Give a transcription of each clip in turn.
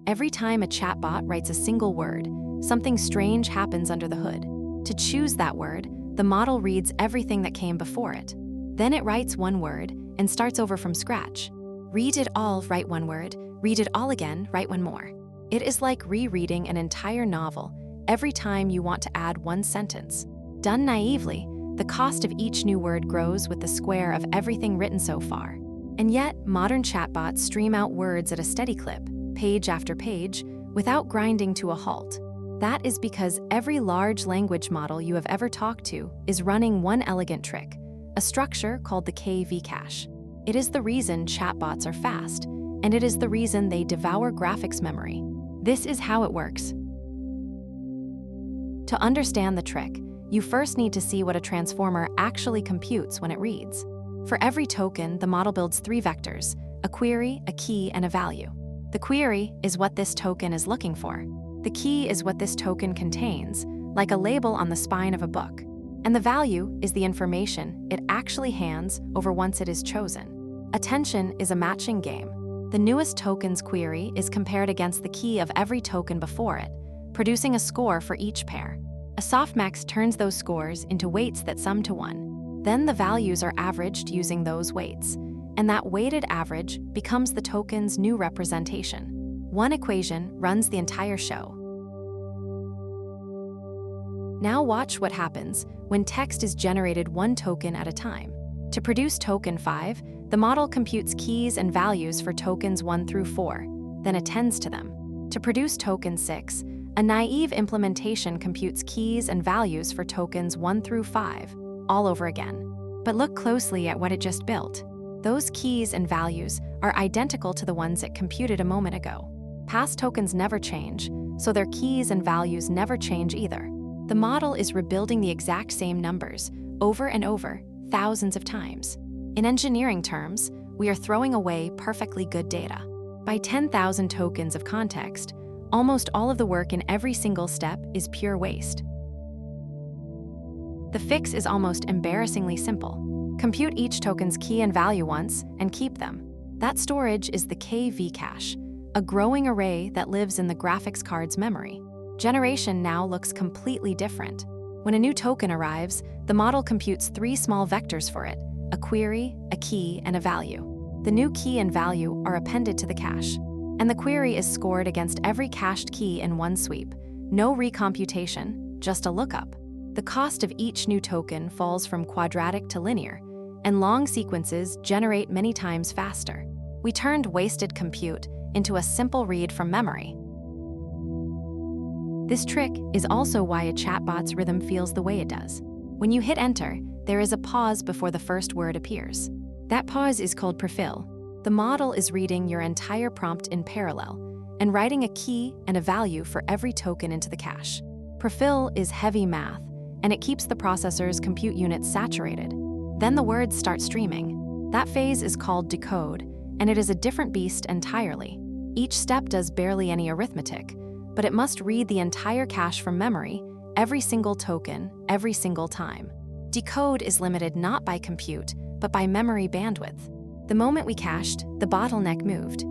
Every time a chatbot writes a single word, something strange happens under the hood. To choose that word, the model reads everything that came before it. Then it writes one word and starts over from scratch. Read it all, write one word. Read it all again, write one more. It is like rereading an entire novel every time you want to add one sentence. Done naively, the cost of each new word grows with the square of everything written so far. And yet, modern chatbots stream out words at a steady clip, page after page, without grinding to a halt. That is because every large language model you have ever talked to is running one elegant trick, a structure called the KV cache. It is the reason chatbots are fast, and it is the reason they devour graphics memory. This is how it works. To understand the trick, you first need to see what a transformer actually computes when it reads. For every token, the model builds 3 vectors: a query, a key, and a value. The query is what this token is looking for. The key is what this token contains, like a label on the spine of a book. And the value is the information it actually hands over once it is chosen. Attention is a matching game. The newest token's query is compared against the key of every token before it, producing a score for each pair. A softmax turns those scores into weights that sum to 1. Then the values are averaged using those weights, and that weighted average becomes the token's new representation. One equation runs the entire show. Now watch what happens when text is generated one token at a time. To produce token 5, the model computes keys and values for tokens 1 through 4, then attends to them. To produce token 6, a naive implementation computes keys and values for tokens 1 through 5, all over again. But look closely at what it just built. Those keys and values are identical to the ones it computed a moment ago. Past tokens never change, so their keys and values never change either. The model is rebuilding the exact same numbers over and over, thousands of times. In engineering terms, we are throwing away perfectly good data. By 10,000 tokens of context, almost all of the work in every single step is pure waste. The fix is almost embarrassingly simple. Compute each token's key and value once and keep them. That storage is the KV cache, a growing array that lives in the graphics card's memory. Generation now looks completely different. When a new token arrives, the model computes 3 small vectors for it: a query, a key, and a value. The new key and value are appended to the cache, and the query is scored against every cached key in one sweep. No recomputation, just a lookup. The cost of each new token falls from quadratic to linear, and long sequences generate many times faster. We turned wasted compute into a simple read from memory. This trick is also why a chatbot's rhythm feels the way it does. When you hit enter, there is a pause before the first word appears. That pause is called prefill. The model is reading your entire prompt in parallel and writing a key and a value for every token into the cache. Prefill is heavy math, and it keeps the processor's compute units saturated. Then the words start streaming. That phase is called decode, and it is a different beast entirely. Each step does barely any arithmetic, but it must read the entire cache from memory, every single token, every single time. Decode is limited not by compute, but by memory bandwidth. The moment we cached, the bottleneck moved.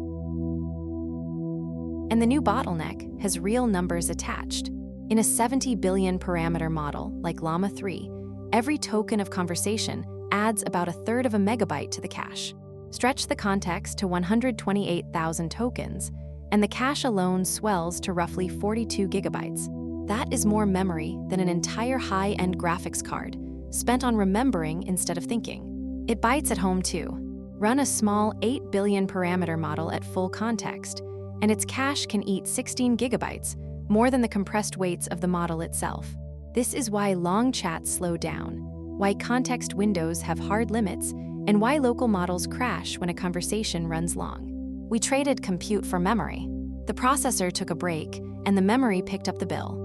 And the new bottleneck has real numbers attached. In a 70 billion parameter model like Llama 3, every token of conversation adds about 1/3 of a megabyte to the cache. Stretch the context to 128,000 tokens, and the cache alone swells to roughly 42 gigabytes. That is more memory than an entire high-end graphics card, spent on remembering instead of thinking. It bites at home too. Run a small 8 billion parameter model at full context, and its cache can eat 16 gigabytes, more than the compressed weights of the model itself. This is why long chats slow down, why context windows have hard limits, and why local models crash when a conversation runs long. We traded compute for memory. The processor took a break, and the memory picked up the bill.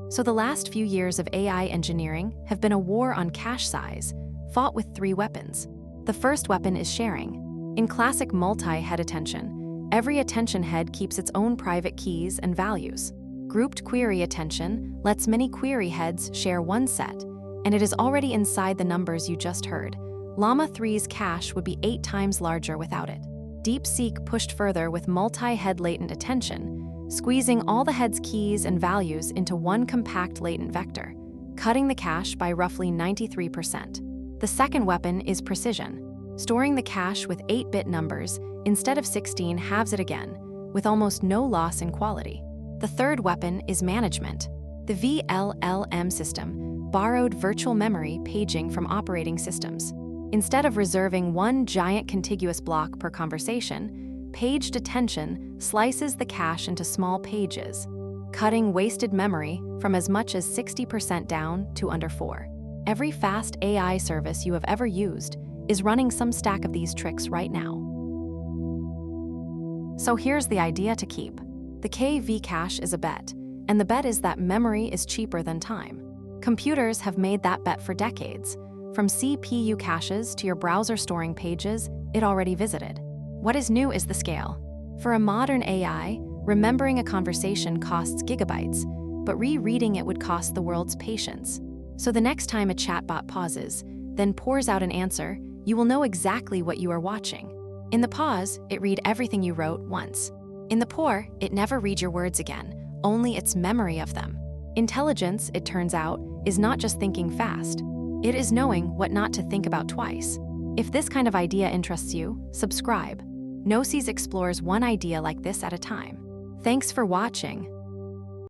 So the last few years of AI engineering have been a war on cache size, fought with 3 weapons. The first weapon is sharing. In classic multi-head attention, every attention head keeps its own private keys and values. Grouped query attention lets many query heads share one set, and it is already inside the numbers you just heard. Llama 3's cache would be 8 times larger without it. DeepSeek pushed further with multi-head latent attention, squeezing all the head's keys and values into one compact latent vector, cutting the cache by roughly 93%. The second weapon is precision. Storing the cache with 8-bit numbers instead of 16 halves it again, with almost no loss in quality. The third weapon is management. The VLLM system borrowed virtual memory paging from operating systems. Instead of reserving one giant contiguous block per conversation, paged attention slices the cache into small pages, cutting wasted memory from as much as 60% down to under 4. Every fast AI service you have ever used is running some stack of these tricks right now. So here's the idea to keep. The KV cache is a bet, and the bet is that memory is cheaper than time. Computers have made that bet for decades. From CPU caches to your browser storing pages it already visited. What is new is the scale. For a modern AI, remembering a conversation costs gigabytes, but rereading it would cost the world's patience. So the next time a chatbot pauses, then pours out an answer, you will know exactly what you are watching. In the pause, it read everything you wrote once. In the pour, it never read your words again, only its memory of them. Intelligence, it turns out, is not just thinking fast. It is knowing what not to think about twice. If this kind of idea interests you, subscribe. Noesis explores one idea like this at a time. Thanks for watching.